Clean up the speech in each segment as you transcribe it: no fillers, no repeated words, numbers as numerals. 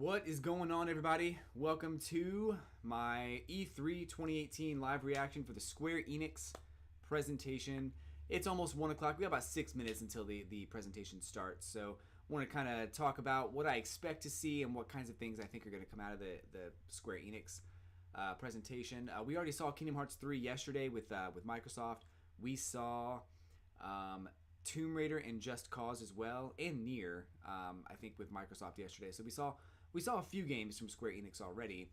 What is going on, everybody? Welcome to my E3 2018 live reaction for the Square Enix presentation. It's almost 1 o'clock. We got about 6 minutes until the presentation starts. So I want to kind of talk about what I expect to see and what kinds of things I think are going to come out of the Square Enix presentation. We already saw Kingdom Hearts 3 yesterday with Microsoft. We saw Tomb Raider and Just Cause as well, and Nier, I think, with Microsoft yesterday. So we saw a few games from Square Enix already.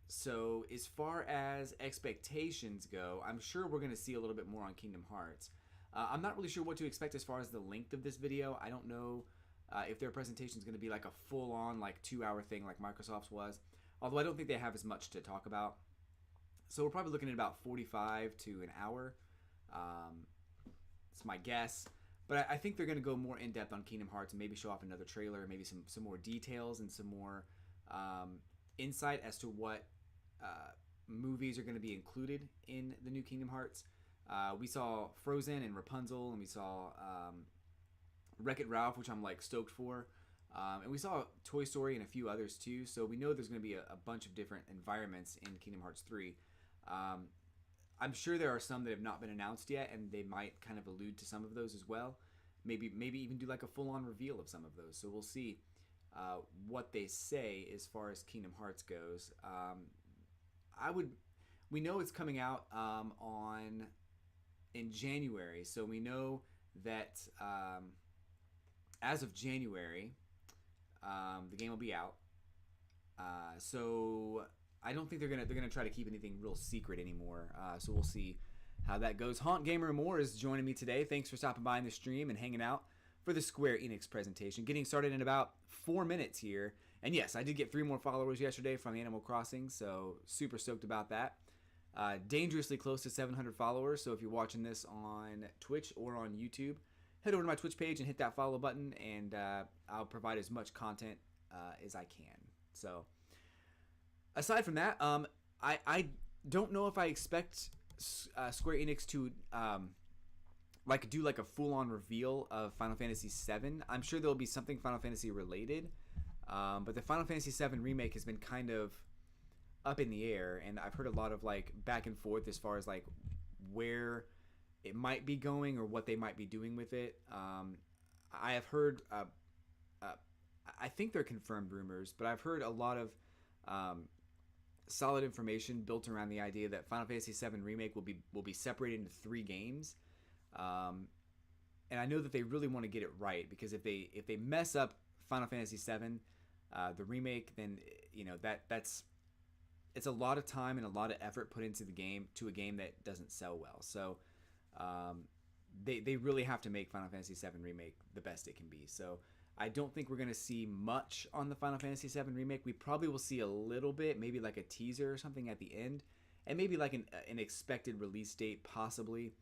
So as far as expectations go, I'm sure we're going to see a little bit more on Kingdom Hearts. I'm not really sure what to expect as far as the length of this video. I don't know if their presentation is going to be like a full-on, like 2-hour thing like Microsoft's was. Although I don't think they have as much to talk about. So we're probably looking at about 45 to an hour. It's my guess. But I think they're going to go more in-depth on Kingdom Hearts and maybe show off another trailer, maybe some more details and some more insight as to what movies are going to be included in the new Kingdom Hearts. We saw Frozen and Rapunzel, and we saw Wreck-It Ralph, which I'm like stoked for. And we saw Toy Story and a few others too, so we know there's going to be a bunch of different environments in Kingdom Hearts 3. I'm sure there are some that have not been announced yet, and they might kind of allude to some of those as well. Maybe even do like a full-on reveal of some of those. So we'll see what they say as far as Kingdom Hearts goes. We know it's coming out in January, so we know that as of January, the game will be out. So I don't think they're gonna try to keep anything real secret anymore. So we'll see how that goes. Haunt Gamer More is joining me today. Thanks for stopping by in the stream and hanging out for the Square Enix presentation. Getting started in about 4 minutes here. And yes, I did get 3 more followers yesterday from Animal Crossing, so super stoked about that. Dangerously close to 700 followers. So if you're watching this on Twitch or on YouTube, head over to my Twitch page and hit that follow button, and I'll provide as much content as I can. So aside from that, I don't know if I expect Square Enix to do like a full-on reveal of Final Fantasy VII. I'm sure there'll be something Final Fantasy related, but the Final Fantasy VII remake has been kind of up in the air, and I've heard a lot of like back and forth as far as like where it might be going or what they might be doing with it. I have heard, I think they're confirmed rumors, but I've heard a lot of solid information built around the idea that Final Fantasy VII Remake will be separated into 3 games, and I know that they really want to get it right, because if they mess up Final Fantasy VII, the remake, then it's a lot of time and a lot of effort put into a game that doesn't sell well. So they really have to make Final Fantasy VII Remake the best it can be. So I don't think we're going to see much on the Final Fantasy VII Remake. We probably will see a little bit, maybe like a teaser or something at the end, and maybe like an expected release date, possibly.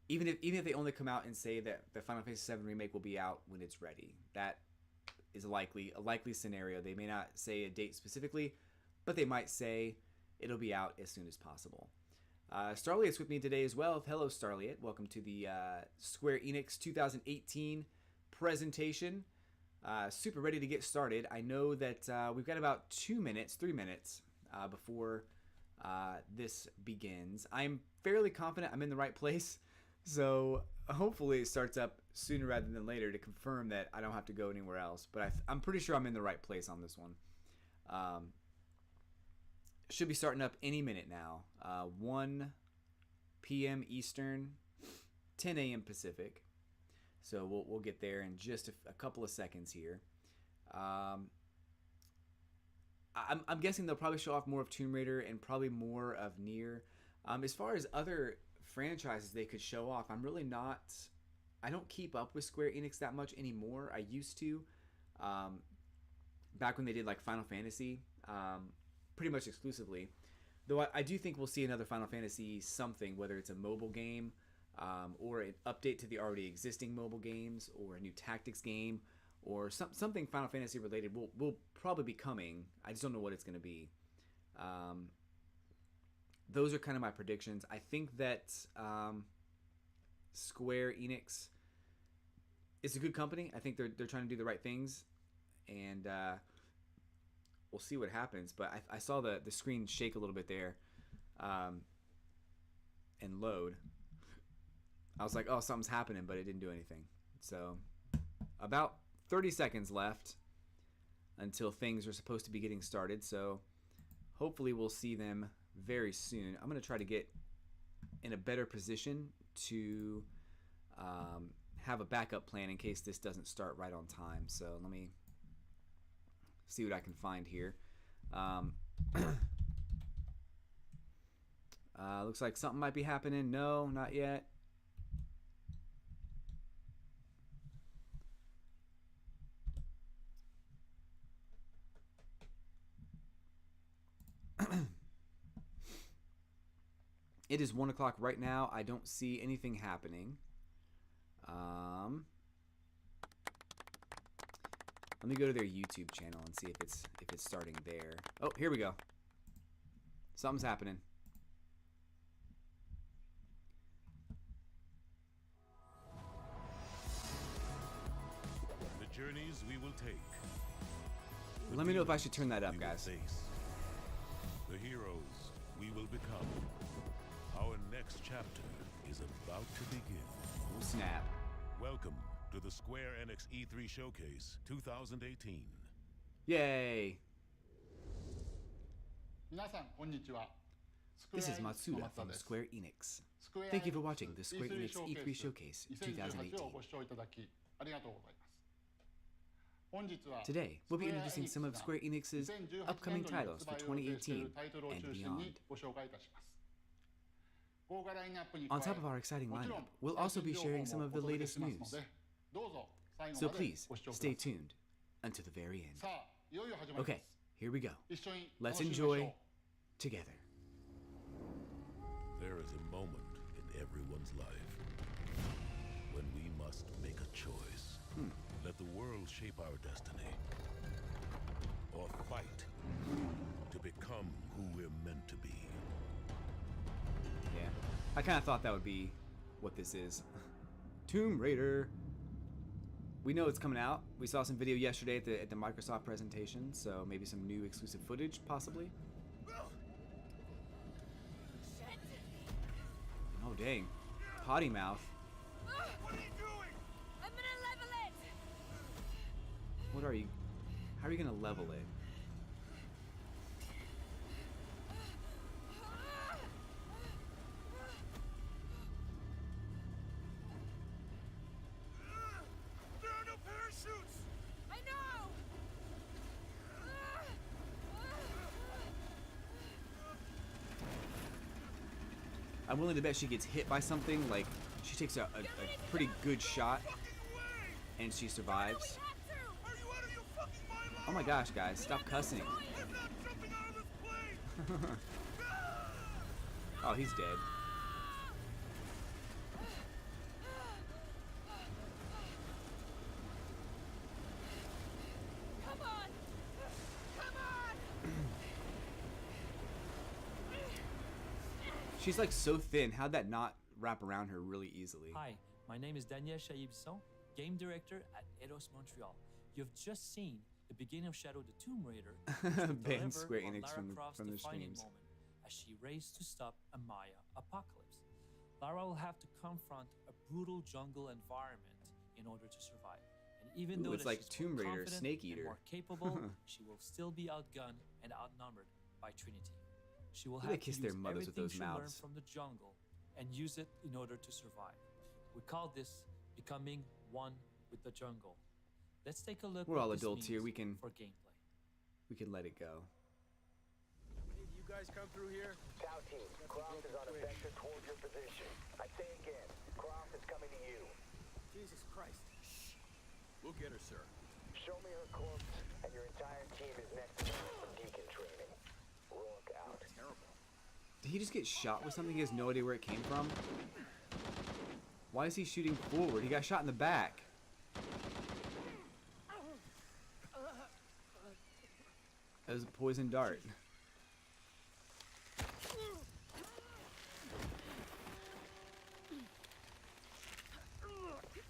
Even if they only come out and say that the Final Fantasy VII Remake will be out when it's ready, that is a likely scenario. They may not say a date specifically, but they might say it'll be out as soon as possible. Starliet's with me today as well. Hello, Starliet. Welcome to the Square Enix 2018 presentation. Super ready to get started. I know that we've got about 3 minutes before this begins. I'm fairly confident I'm in the right place, so hopefully it starts up sooner rather than later to confirm that I don't have to go anywhere else. But I'm pretty sure I'm in the right place on this one. Should be starting up any minute now. 1 p.m. Eastern, 10 a.m. Pacific. So we'll get there in just a couple of seconds here. I'm guessing they'll probably show off more of Tomb Raider and probably more of Nier. As far as other franchises they could show off, I'm really not... I don't keep up with Square Enix that much anymore. I used to. Back when they did like Final Fantasy. Pretty much exclusively, though I do think we'll see another Final Fantasy something, whether it's a mobile game or an update to the already existing mobile games, or a new tactics game, or something Final Fantasy related will probably be coming. I just don't know what it's going to be. Those are kind of my predictions. I think that Square Enix it's a good company. I think they're trying to do the right things, and we'll see what happens. But I saw the screen shake a little bit there, and load. I was like, oh, something's happening, but it didn't do anything. So about 30 seconds left until things are supposed to be getting started. So hopefully we'll see them very soon. I'm going to try to get in a better position to have a backup plan in case this doesn't start right on time. So let me see what I can find here. Looks like something might be happening. No, not yet. It is 1 o'clock right now. I don't see anything happening. Let me go to their YouTube channel and see if it's starting there. Oh, here we go. Something's happening. The journeys we will take. Let me know if I should turn that up, guys. The heroes we will become. Our next chapter is about to begin. Oh, snap. Welcome to the Square Enix E3 Showcase 2018. Yay! This is Matsuda from Square Enix. Thank you for watching the Square Enix E3 Showcase 2018. Today, we'll be introducing some of Square Enix's upcoming titles for 2018 and beyond. On top of our exciting lineup, we'll also be sharing some of the latest news. So please, stay tuned until the very end. Okay, here we go. Let's enjoy together. There is a moment in everyone's life when we must make a choice. Let the world shape our destiny, or fight to become who we're meant to be. Yeah, I kind of thought that would be what this is. Tomb Raider. We know it's coming out. We saw some video yesterday at the Microsoft presentation, so maybe some new exclusive footage, possibly. Oh, dang. Potty mouth. What are you doing? I'm gonna level it. What are you? How are you gonna level it? There are no parachutes. I know. I'm willing to bet she gets hit by something, like she takes a pretty good shot and she survives. Oh my gosh, guys, stop cussing. Oh, he's dead. Come on. Come on. She's like so thin. How'd that not wrap around her really easily? Hi, my name is Daniel Chaillé-Bisson, game director at Eidos Montreal. You've just seen the beginning of Shadow the Tomb Raider, Ban Square Enix Lara Croft's from the defining streams. moment as she races to stop a Maya apocalypse. Lara will have to confront a brutal jungle environment in order to survive. And even though it's that like she's Tomb more Raider, confident Snake and Eater. more capable, she will still be outgunned and outnumbered by Trinity. She will They have to kiss use their mothers with everything those she learned mouths. from the jungle and use it in order to survive. We call this becoming one with the jungle. Let's take a look. We're what all this adults here. means We can for gameplay. let it go. Did you guys come through here? Tau team, Croft is on a vector towards your position. I say again, Croft is coming to you. Jesus Christ. We'll get her, sir. Show me her corpse, and your entire team is next to her for deacon training. Rourke out. Terrible. Did he just get shot with something? He has no idea where it came from. Why is he shooting forward? He got shot in the back. That was a poison dart.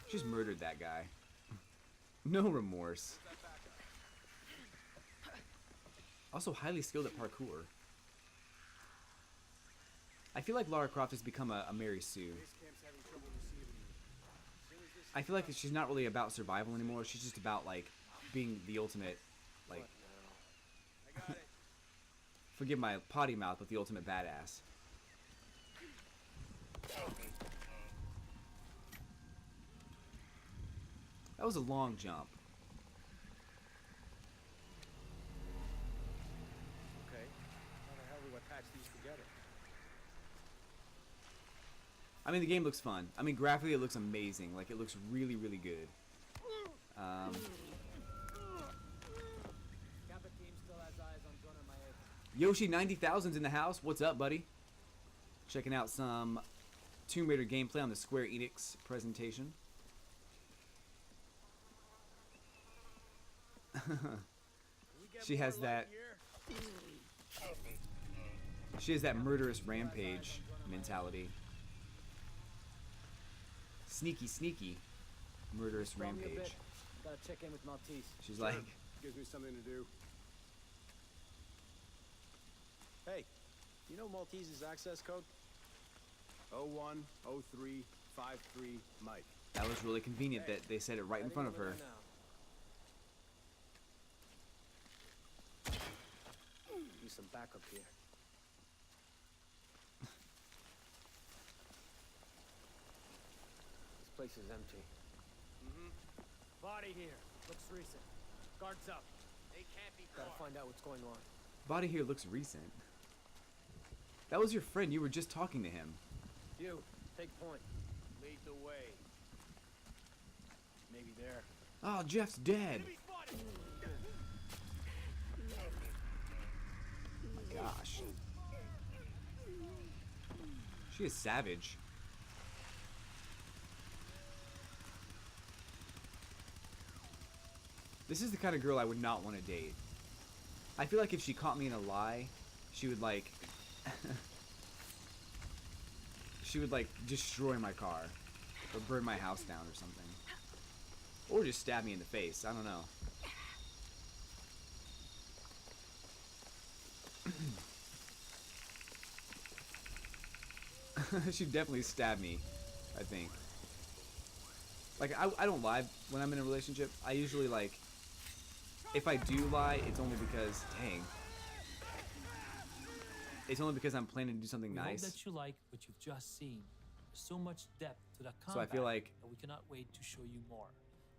Just murdered that guy. No remorse. Also highly skilled at parkour. I feel like Lara Croft has become a Mary Sue. I feel like she's not really about survival anymore. She's just about, like, being the ultimate, like... forgive my potty mouth, but the ultimate badass. That was a long jump. Okay. How the hell do I patch these together? I mean, the game looks fun. I mean, graphically, it looks amazing. Like, it looks really, really good. Yoshi 90,000's in the house. What's up, buddy? Checking out some Tomb Raider gameplay on the Square Enix presentation. She has that. She has that murderous rampage mentality. Sneaky, sneaky, murderous rampage. Gotta check in with Maltese. She's like, Gives me something to do. Hey, you know Maltese's access code? 010353 Mike. that was really convenient that they said it right in front of her. Need some backup here. This place is empty. Body here. Looks recent. Guards up. They can't be Gotta find out what's going on. Body here looks recent. That was your friend. You were just talking to him. You, take point. Lead the way. Maybe there. Oh, Jeff's dead. Oh my gosh. She is savage. This is the kind of girl I would not want to date. I feel like if she caught me in a lie, she would like... she would like destroy my car. Or burn my house down or something. Or just stab me in the face. I don't know. She'd definitely stab me, I think. Like, I don't lie when I'm in a relationship. I usually, like... If I do lie, it's only because... Dang. It's only because I'm planning to do something nice. Hope that you like what you've just seen. There's so much depth to the combat So I feel like... that we cannot wait to show you more.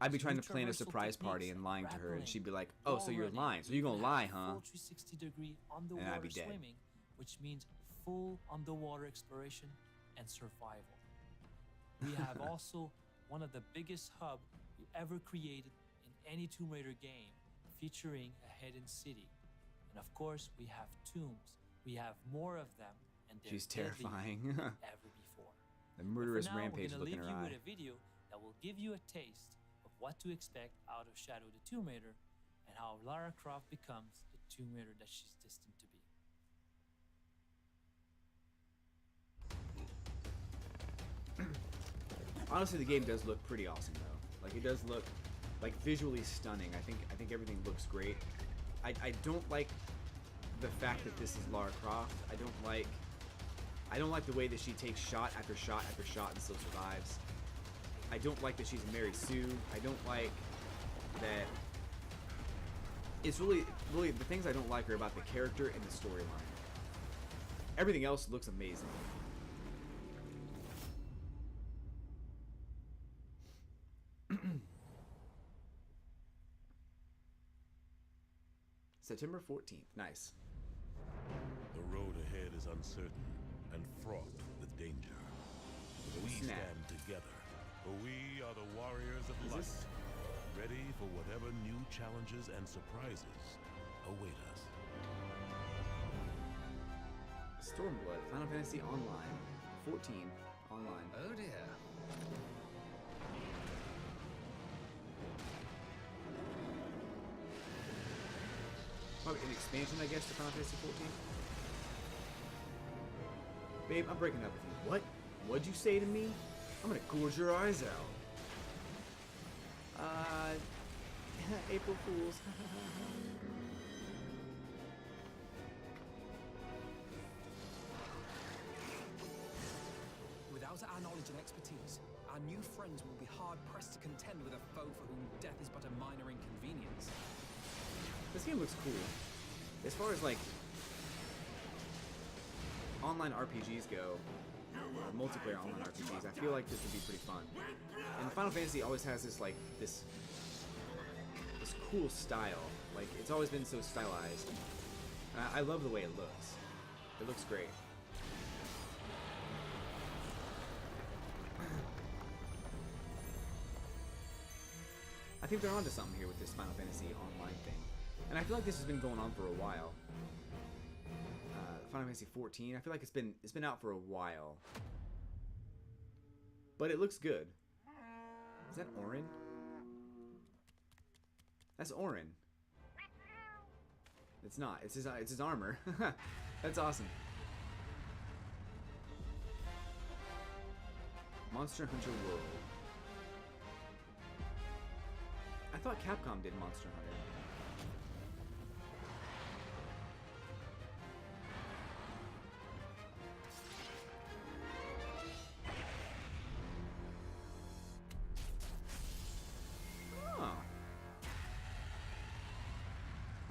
I'd be There's trying new to plan a traversal surprise party techniques and lying to her, and grappling, she'd be like, "Oh, so you're wall lying? running, So you're gonna you lie, have huh?" Full 360-degree And I'd underwater be dead. swimming, which means full underwater exploration and survival. We have also one of the biggest hub we ever created in any Tomb Raider game, featuring a hidden city. And of course, we have tombs. We have more of them, and they're She's deadlier terrifying. than ever before. The murderous But for now, rampage we're look gonna in leave her you eye. with a video that will give you a taste of what to expect out of Shadow the Tomb Raider and how Lara Croft becomes the Tomb Raider that she's destined to be. Honestly, the game does look pretty awesome, though. Like, it does look, like, visually stunning. I think everything looks great. I don't like the fact that this is Lara Croft. I don't like the way that she takes shot after shot after shot and still survives. I don't like that she's a Mary Sue. I don't like that... It's really the things I don't like are about the character and the storyline. Everything else looks amazing. September 14th. Nice. The road ahead is uncertain and fraught with danger. We Snap. stand together, for we are the warriors of light, this- ready for whatever new challenges and surprises await us. Stormblood, Final Fantasy Online. 14 online. Oh dear. Probably an expansion, I guess, to Final Fantasy 14. Babe, I'm breaking up with you. What? What'd you say to me? I'm gonna gorge your eyes out. April Fools. Without our knowledge and expertise, our new friends will be hard-pressed to contend with a foe for whom death is but a minor inconvenience. This game looks cool. As far as like online RPGs go, or multiplayer online RPGs, I feel like this would be pretty fun. And Final Fantasy always has this like this cool style. Like it's always been so stylized. And I love the way it looks. It looks great. I think they're onto something here with this Final Fantasy Online thing. And I feel like this has been going on for a while. Final Fantasy 14, I feel like it's been out for a while. But it looks good. Is that Orin? That's Orin. It's not. It's his armor. That's awesome. Monster Hunter World. I thought Capcom did Monster Hunter.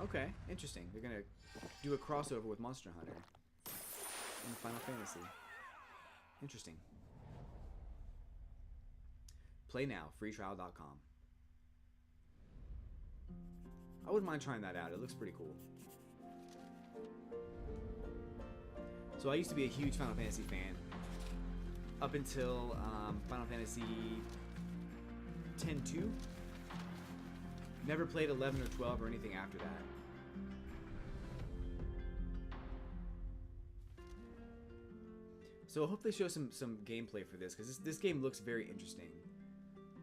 Okay, interesting. They're gonna do a crossover with Monster Hunter in Final Fantasy. Interesting. Play now, freetrial.com. I wouldn't mind trying that out. It looks pretty cool. So I used to be a huge Final Fantasy fan up until Final Fantasy X-2. Never played 11 or 12 or anything after that. So I hope they show some gameplay for this, because this game looks very interesting.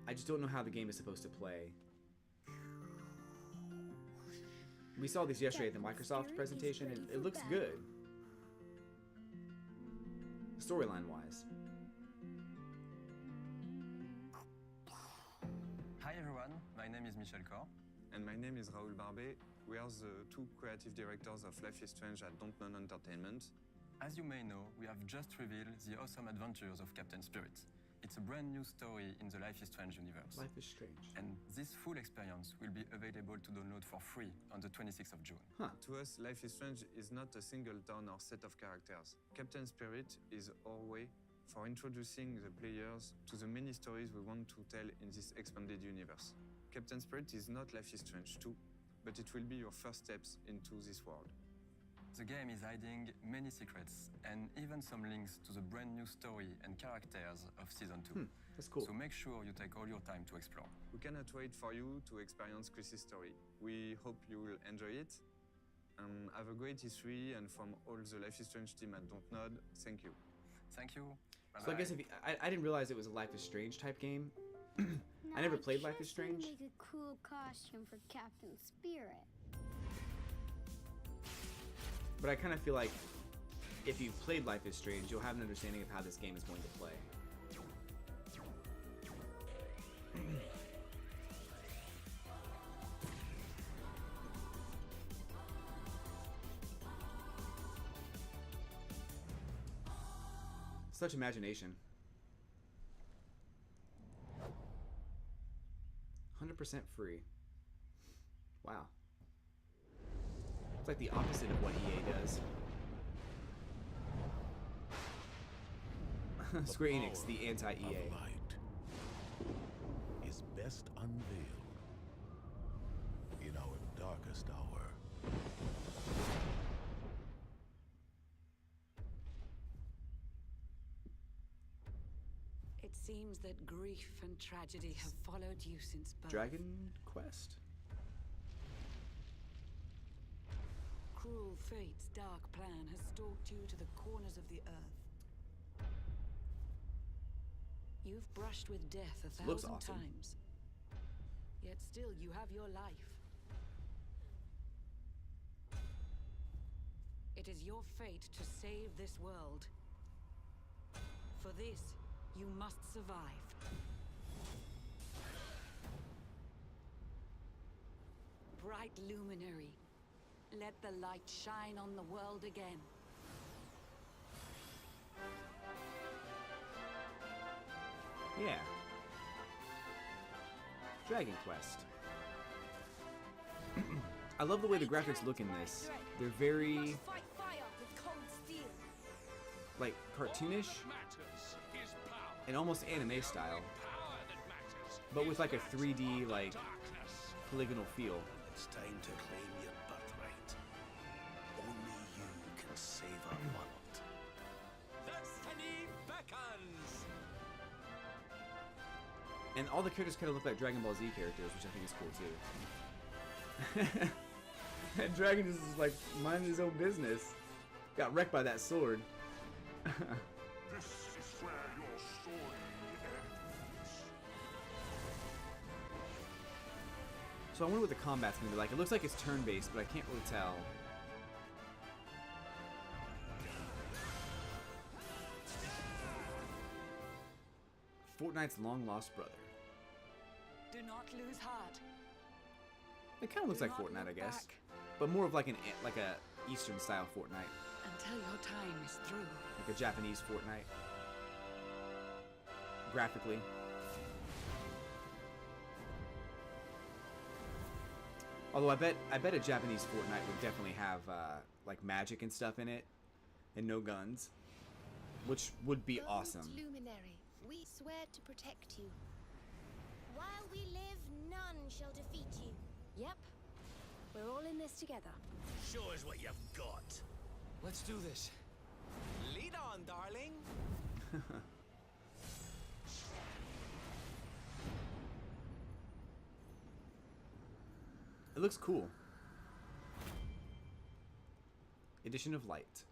I just don't know how the game is supposed to play. We saw this yesterday at the Microsoft presentation, and it looks good. Storyline-wise. Hi everyone, my name is Michel Cor. And my name is Raoul Barbet. We are the two creative directors of Life is Strange at Dontnod Entertainment. As you may know, we have just revealed the awesome adventures of Captain Spirit. It's a brand new story in the Life is Strange universe. Life is Strange. And this full experience will be available to download for free on the 26th of June. Huh. To us, Life is Strange is not a single town or set of characters. Captain Spirit is our way for introducing the players to the many stories we want to tell in this expanded universe. Captain Spirit is not Life is Strange 2, but it will be your first steps into this world. The game is hiding many secrets and even some links to the brand new story and characters of Season 2. That's cool. So make sure you take all your time to explore. We cannot wait for you to experience Chris's story. We hope you will enjoy it. Have a great E3, and from all the Life is Strange team at Dontnod, thank you. Thank you. Bye-bye. So I guess if you, I didn't realize it was a Life is Strange type game. I never played Life is Strange. Make a cool costume for Captain Spirit. But I kind of feel like if you've played Life is Strange, you'll have an understanding of how this game is going to play. Such imagination. 100% free. Wow. It's like the opposite of what EA does. Square Enix, the anti-EA. The light is best unveiled in our darkest hour. It seems that grief and tragedy have followed you since birth. Dragon Quest? Cruel fate's dark plan has stalked you to the corners of the earth. You've brushed with death a Looks thousand awesome. times. Yet still you have your life. It is your fate to save this world. For this, you must survive. bright luminary. Let the light shine on the world again. Yeah. Dragon Quest. I love the way the graphics look in this. They're very, like, cartoonish and almost anime style, but with like a 3D, like, polygonal feel. It's time to claim your birthright. Only you can save our world. Destiny beckons! And all the characters kind of look like Dragon Ball Z characters, which I think is cool too. That dragon is like minding his own business. Got wrecked by that sword. This is where your story ends. So I wonder what the combat's gonna be like. It looks like it's turn-based, but I can't really tell. Fortnite's long-lost brother. Do not lose heart. It kind of looks like Fortnite, I guess, but more of like a Eastern style Fortnite, Until your time is through. like a Japanese Fortnite, graphically. Although I bet a Japanese Fortnite would definitely have like magic and stuff in it, and no guns, which would be awesome. Luminary, we swear to protect you. While we live, none shall defeat you. Yep. We're all in this together. Show us what you've got. Let's do this. Lead on, darling. It looks cool. Edition of Light.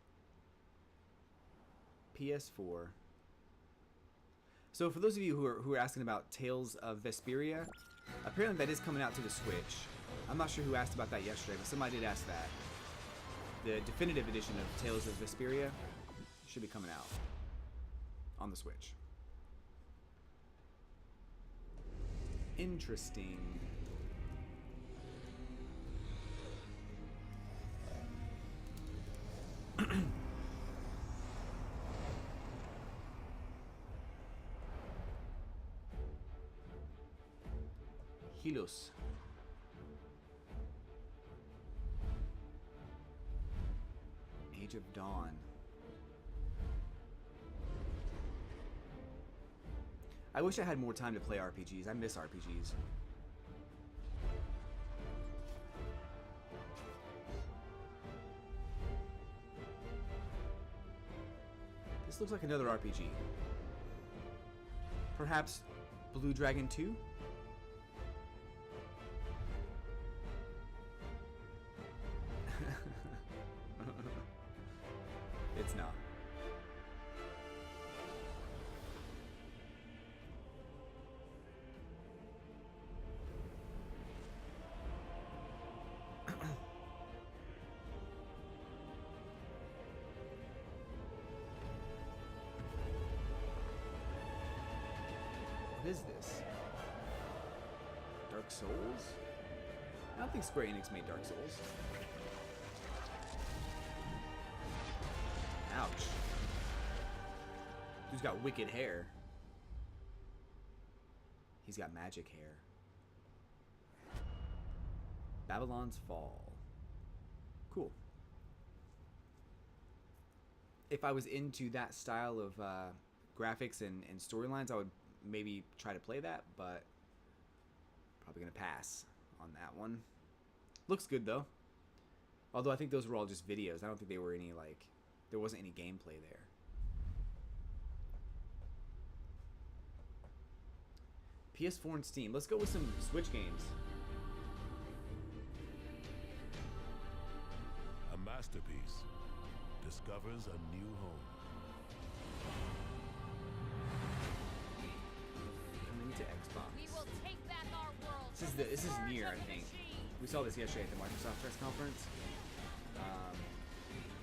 PS4. So for those of you who are asking about Tales of Vesperia, apparently that is coming out to the Switch. I'm not sure who asked about that yesterday, but somebody did ask that. The definitive edition of Tales of Vesperia should be coming out on the Switch. Interesting. Hilos. Age of Dawn. I wish I had more time to play RPGs. I miss RPGs. This looks like another RPG. Perhaps Blue Dragon 2? It's not. What is this? Dark Souls? I don't think Square Enix made Dark Souls. Ouch. Dude's got wicked hair. He's got magic hair. Babylon's Fall. Cool. If I was into that style of graphics and storylines, I would maybe try to play that, but probably gonna pass on that one. Looks good though. Although I think those were all just videos. I don't think they were any like... There wasn't any gameplay there. PS4 and Steam. Let's go with some Switch games. A masterpiece discovers a new home. Coming to Xbox. We will take back our world. This is Nier, I think. We saw this yesterday at the Microsoft press conference.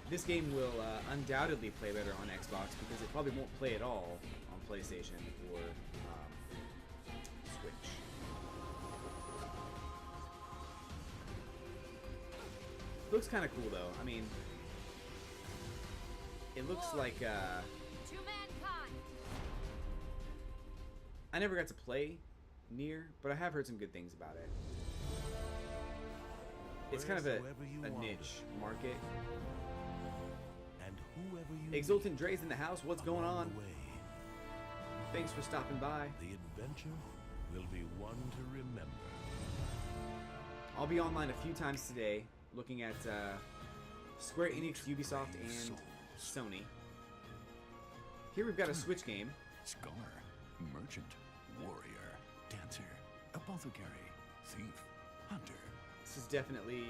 This game will undoubtedly play better on Xbox because it probably won't play at all on PlayStation or Switch. Looks kind of cool though. I mean, it looks like To mankind. I never got to play Nier, but I have heard some good things about it. It's kind of a niche market. And whoever you Exultant Dre's in the house. What's going on? Thanks for stopping by. The adventure will be one to remember. I'll be online a few times today, looking at Square Enix, Ubisoft, and Sony. Here we've got a Switch game. Scholar, merchant, warrior, dancer, apothecary, thief, hunter. This is definitely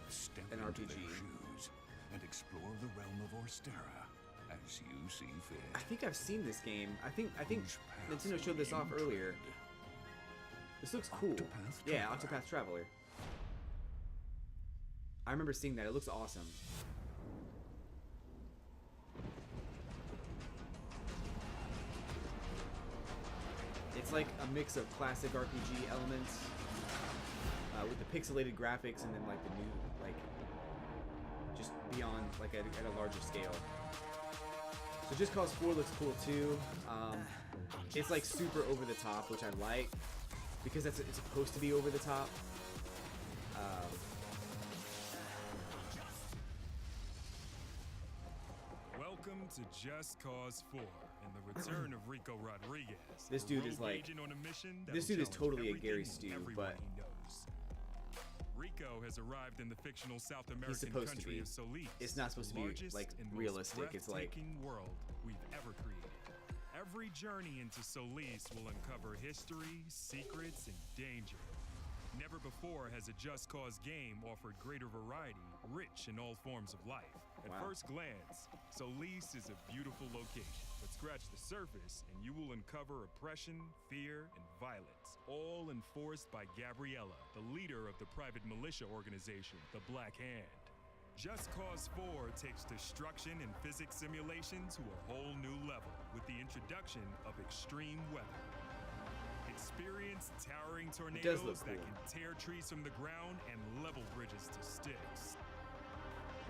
Step an into RPG. their shoes and explore the realm of Orstera as you see fit. I think I've seen this game. I think Whose path Nintendo showed this will off you earlier. tread? This looks cool. Octopath Yeah, Traveler. Octopath Traveler. I remember seeing that. It looks awesome. It's like a mix of classic RPG elements with the pixelated graphics, and then like the new, like just beyond, like at a larger scale. So Just Cause 4 looks cool too. It's like super over the top, which I like because it's supposed to be over the top. Welcome to Just Cause 4 and the return of Rico Rodriguez. This a dude is rogue like, agent on a mission that this will dude is challenge totally a Gary everything Stu, and everyone but he knows. Rico has arrived in the fictional South American supposed to country be. of Solis. It's not supposed to be, largest like, and realistic. Most It's like- breathtaking world we've ever created. Every journey into Solis will uncover history, secrets, and danger. Never before has a Just Cause game offered greater variety, rich in all forms of life. At Wow. first glance, Solis is a beautiful location, but scratch the surface and you will uncover oppression, fear, and violence, all enforced by Gabriella, the leader of the private militia organization, the Black Hand. Just Cause 4 takes destruction and physics simulation to a whole new level with the introduction of extreme weather. Experience towering does tornadoes look that cool. can tear trees from the ground and level bridges to sticks.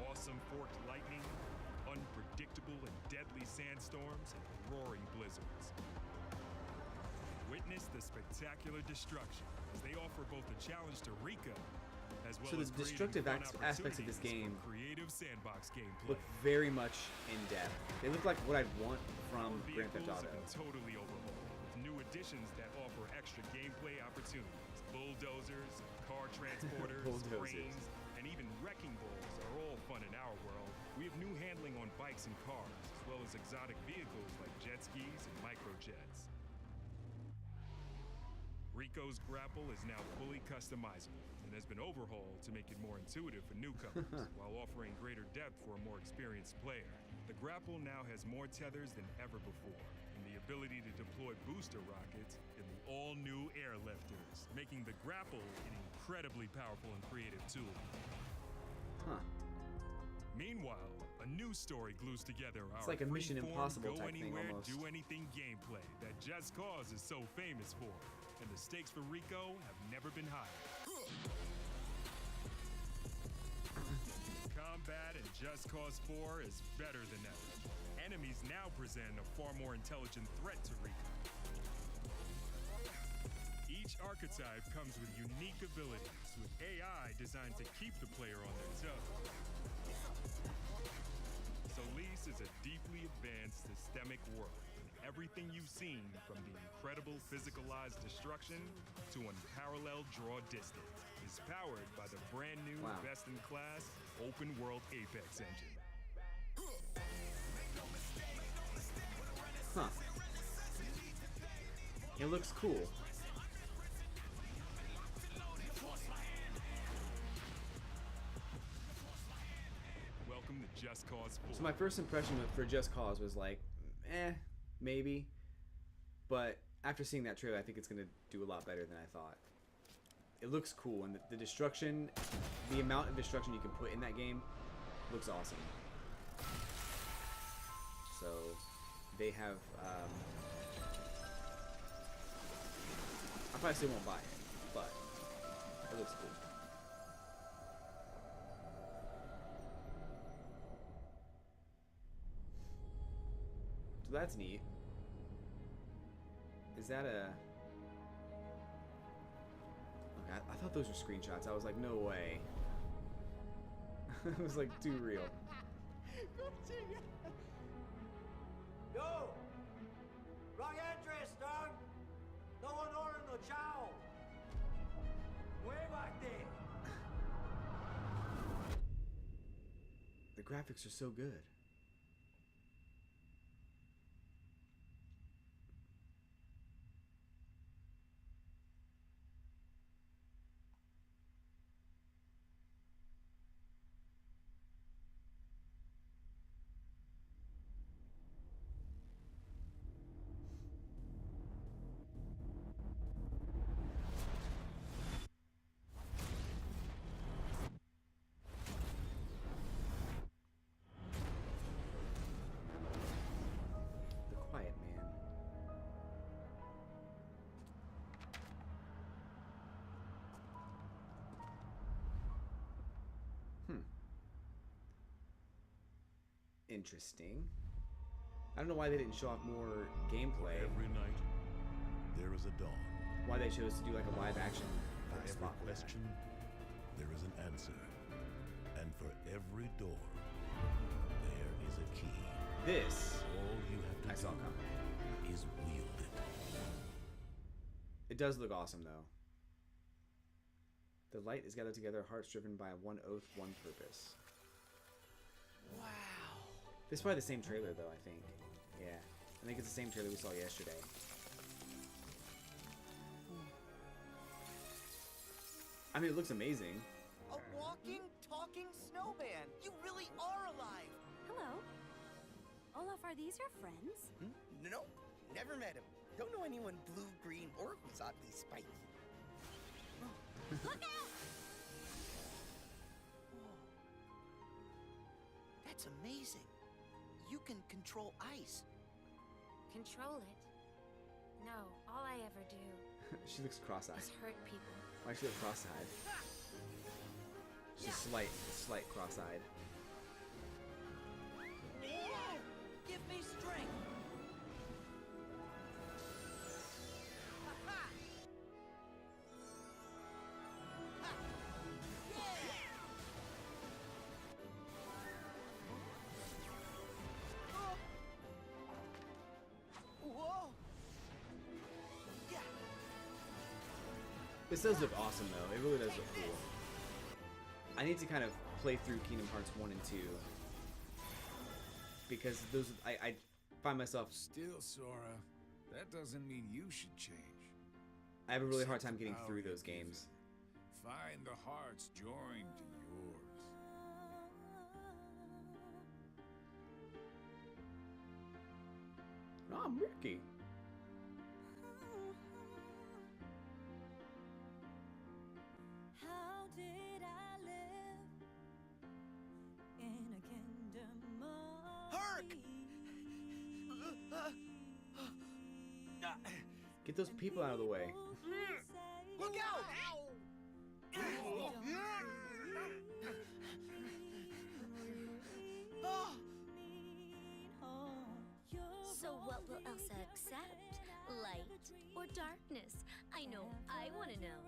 Awesome forked lightning, unpredictable and deadly sandstorms, and roaring blizzards. Witness the spectacular destruction as they offer both a challenge to Rico as well So the as creating destructive fun aspects of this opportunities game for creative sandbox gameplay. look very much in depth. They look like what I'd want from Our Grand Theft vehicles Auto. have been totally overhauled with new additions that offer extra gameplay opportunities. Bulldozers, car transporters, Bulldozers. cranes, and even wrecking balls are all fun in our world. We have new handling on bikes and cars, as well as exotic vehicles like jet skis and microjets. Rico's grapple is now fully customizable and has been overhauled to make it more intuitive for newcomers while offering greater depth for a more experienced player. The grapple now has more tethers than ever before and the ability to deploy booster rockets in the all-new airlifters, making the grapple an incredibly powerful and creative tool. Huh. Meanwhile, a new story glues together It's our like a Mission free-form, Impossible go type thing anywhere, almost. do anything gameplay that Just Cause is so famous for, and the stakes for Rico have never been higher. Combat in Just Cause 4 is better than ever. Enemies now present a far more intelligent threat to Rico. Each archetype comes with unique abilities, with AI designed to keep the player on their toes. Solis is a deeply advanced systemic world, and everything you've seen, from the incredible physicalized destruction to unparalleled draw distance, is powered by the brand new Wow. best-in-class open-world Apex engine. Huh. It looks cool. Welcome to Just Cause 4. So my first impression for Just Cause was like, maybe. But after seeing that trailer, I think it's going to do a lot better than I thought. It looks cool, and the destruction, the amount of destruction you can put in that game looks awesome. So they have, I probably still won't buy it, but it looks cool. that's neat. Is that a... Okay, I thought those were screenshots. I was like, no way. It was like too real. Yo! Wrong address, dog! No one ordering no chow! Way back there! The graphics are so good. The Quiet Man. Interesting. I don't know why they didn't show off more gameplay. Every night, there is a dawn. Why they chose to do like a live action For every spot for that. question, there is an answer. And for every door, there is a key. This All you have to I saw do coming. is wield it. It does look awesome though. The light is gathered together, hearts driven by one oath, one purpose. Wow. This is probably the same trailer though, I think. Yeah. I think it's the same trailer we saw yesterday. I mean, it looks amazing. A walking, talking snowman. You really are alive. Hello. Olaf, are these your friends? No, never met him. Don't know anyone blue, green, or who's oddly spiky. Look out! That's amazing. You can control ice. Control it? No, all I ever do She looks cross-eyed. is hurt people. Why does she look cross-eyed? She's slight cross-eyed. Give me strength. Whoa! Yeah. This does look awesome though. It really does look cool. I need to kind of play through Kingdom Hearts 1 and 2 because those I find myself Still, Sora, that doesn't mean you should change. I have a really hard time getting Power through you're those games. given. Find the hearts joined to yours. Oh, I'm Ricky. How did I live in a kingdom of Hark! Get those people out of the way. Look out! So what will Elsa accept? Light or darkness? I know, I want to know.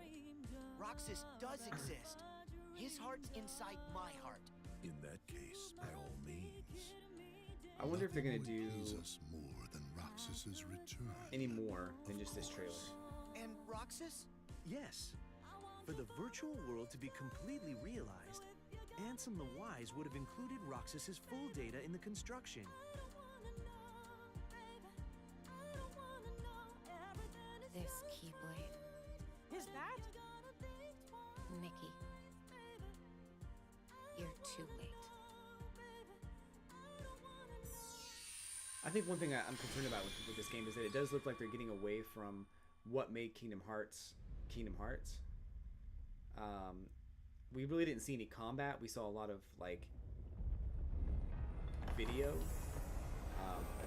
Roxas does exist. His heart's inside my heart. In that case, by all means. I wonder if they're gonna do Nothing will please us more than Roxas's return. any more than just this trailer. And Roxas? Yes. For the virtual world to be completely realized, Ansem the Wise would have included Roxas's full data in the construction. This Keyblade. Is that? Mickey. You're too late. I think one thing I'm concerned about with this game is that it does look like they're getting away from what made Kingdom Hearts Kingdom Hearts. We really didn't see any combat. We saw a lot of like video,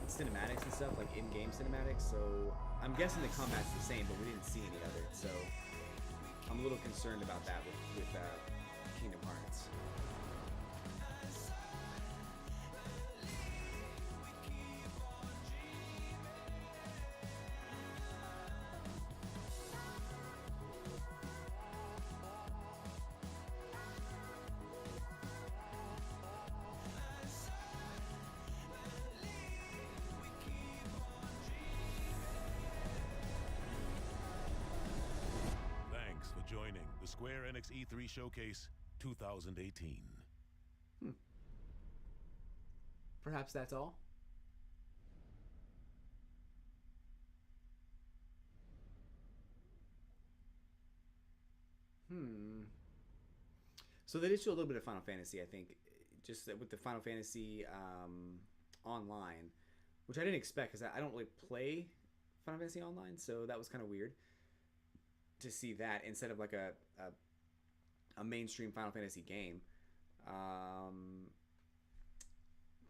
cinematics and stuff, like in-game cinematics. So I'm guessing the combat's the same, but we didn't see any of it. So I'm a little concerned about that with Kingdom Hearts. Square Enix E3 Showcase 2018. Perhaps that's all. So they did show a little bit of Final Fantasy, I think, just with the Final Fantasy Online, which I didn't expect because I don't really play Final Fantasy Online, so that was kind of weird to see that instead of like a mainstream Final Fantasy game.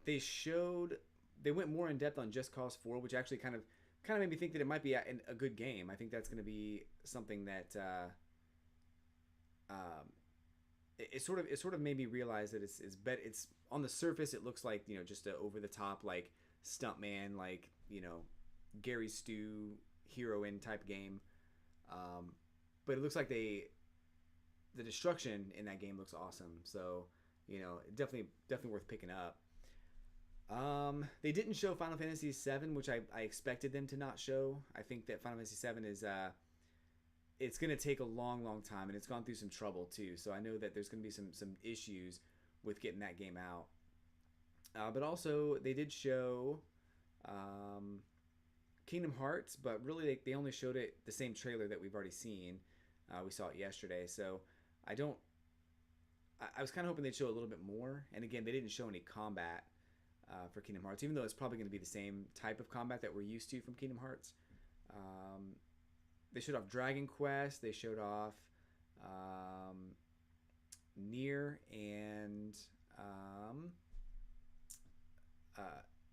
They went more in depth on Just Cause 4, which actually kind of made me think that it might be a good game. I think that's going to be something that it sort of made me realize that it's better. It's on the surface, it looks like, just a over the top like stuntman, like, Gary Stu heroine type game. But it looks like the destruction in that game looks awesome. So, definitely worth picking up. They didn't show Final Fantasy VII, which I expected them to not show. I think that Final Fantasy VII is it's going to take a long time, and it's gone through some trouble too. So I know that there's going to be some issues with getting that game out. But also they did show Kingdom Hearts, but really they only showed it the same trailer that we've already seen. We saw it yesterday, so I was kind of hoping they'd show a little bit more. And again, they didn't show any combat for Kingdom Hearts, even though it's probably going to be the same type of combat that we're used to from Kingdom Hearts. They showed off Dragon Quest. They showed off Nier and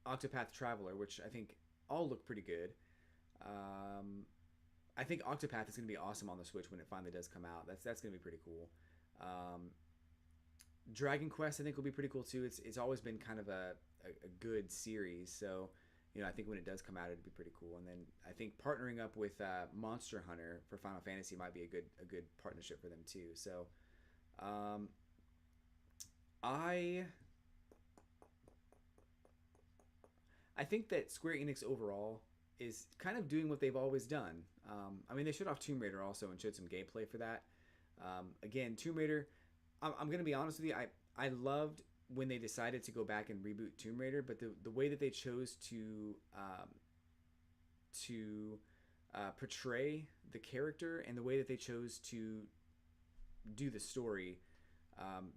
Octopath Traveler, which I think all look pretty good. I think Octopath is going to be awesome on the Switch when it finally does come out. That's going to be pretty cool. Dragon Quest I think will be pretty cool too. It's always been kind of a good series, so I think when it does come out, it'd be pretty cool. And then I think partnering up with Monster Hunter for Final Fantasy might be a good partnership for them too. So I think that Square Enix overall is kind of doing what they've always done. I mean, they showed off Tomb Raider also and showed some gameplay for that. Again, Tomb Raider, I'm going to be honest with you, I loved when they decided to go back and reboot Tomb Raider, but the way that they chose to portray the character and the way that they chose to do the story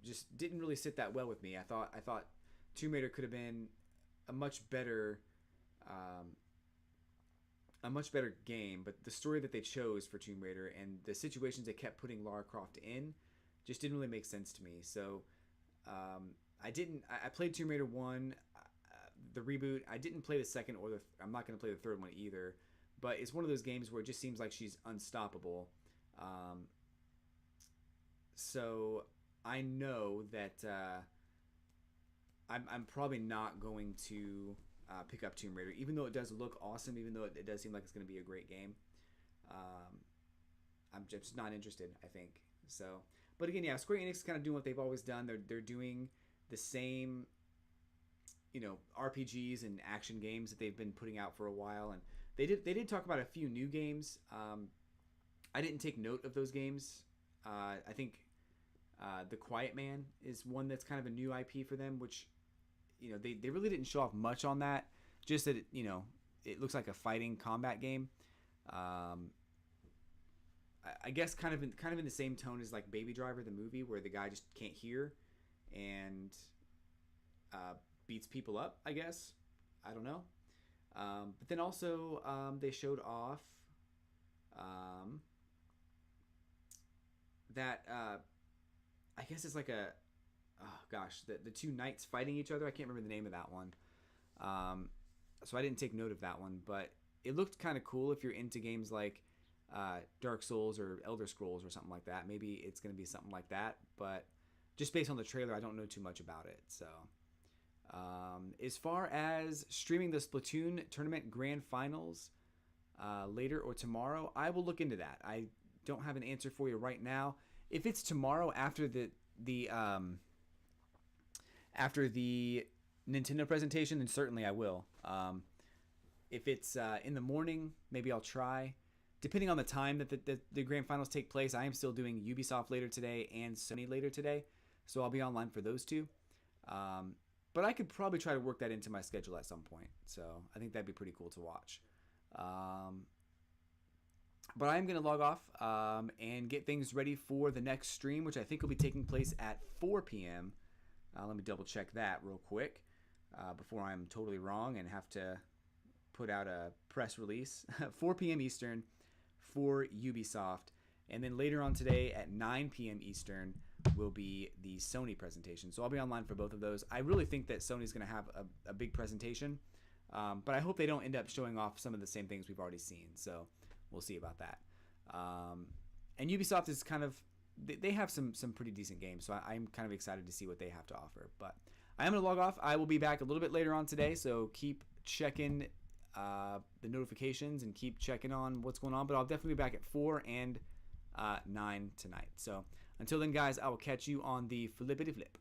just didn't really sit that well with me. I thought Tomb Raider could have been a much better game, but the story that they chose for Tomb Raider and the situations they kept putting Lara Croft in just didn't really make sense to me. So I played Tomb Raider 1, the reboot. I didn't play the second I'm not going to play the third one either, but it's one of those games where it just seems like she's unstoppable. So I know that I'm probably not going to pick up Tomb Raider, even though it does look awesome, even though it does seem like it's going to be a great game. I'm just not interested, I think. So, but again, yeah, Square Enix is kind of doing what they've always done. They're doing the same, RPGs and action games that they've been putting out for a while, and they did talk about a few new games. I didn't take note of those games. I think The Quiet Man is one that's kind of a new IP for them, which they really didn't show off much on that. Just that it looks like a fighting combat game. I guess kind of in the same tone as like Baby Driver, the movie, where the guy just can't hear and beats people up, I guess. I don't know. But then also they showed off that I guess it's like the two knights fighting each other. I can't remember the name of that one. So I didn't take note of that one, but it looked kind of cool if you're into games like Dark Souls or Elder Scrolls or something like that. Maybe it's going to be something like that, but just based on the trailer, I don't know too much about it. So as far as streaming the Splatoon tournament grand finals later or tomorrow, I will look into that. I don't have an answer for you right now. If it's tomorrow after the Nintendo presentation, then certainly I will. If it's in the morning, maybe I'll try. depending on the time that the grand finals take place, I am still doing Ubisoft later today and Sony later today. So I'll be online for those two. But I could probably try to work that into my schedule at some point. So I think that'd be pretty cool to watch. But I am going to log off and get things ready for the next stream, which I think will be taking place at 4 p.m. Let me double check that real quick before I'm totally wrong and have to put out a press release. 4 p.m. Eastern for Ubisoft. And then later on today at 9 p.m. Eastern will be the Sony presentation. So I'll be online for both of those. I really think that Sony's going to have a big presentation. But I hope they don't end up showing off some of the same things we've already seen. So we'll see about that. And Ubisoft is kind of, they have some pretty decent games. So I'm kind of excited to see what they have to offer. But I am going to log off. I will be back a little bit later on today. So keep checking the notifications and keep checking on what's going on. But I'll definitely be back at 4 and 9 tonight. So until then, guys, I will catch you on the flippity flip.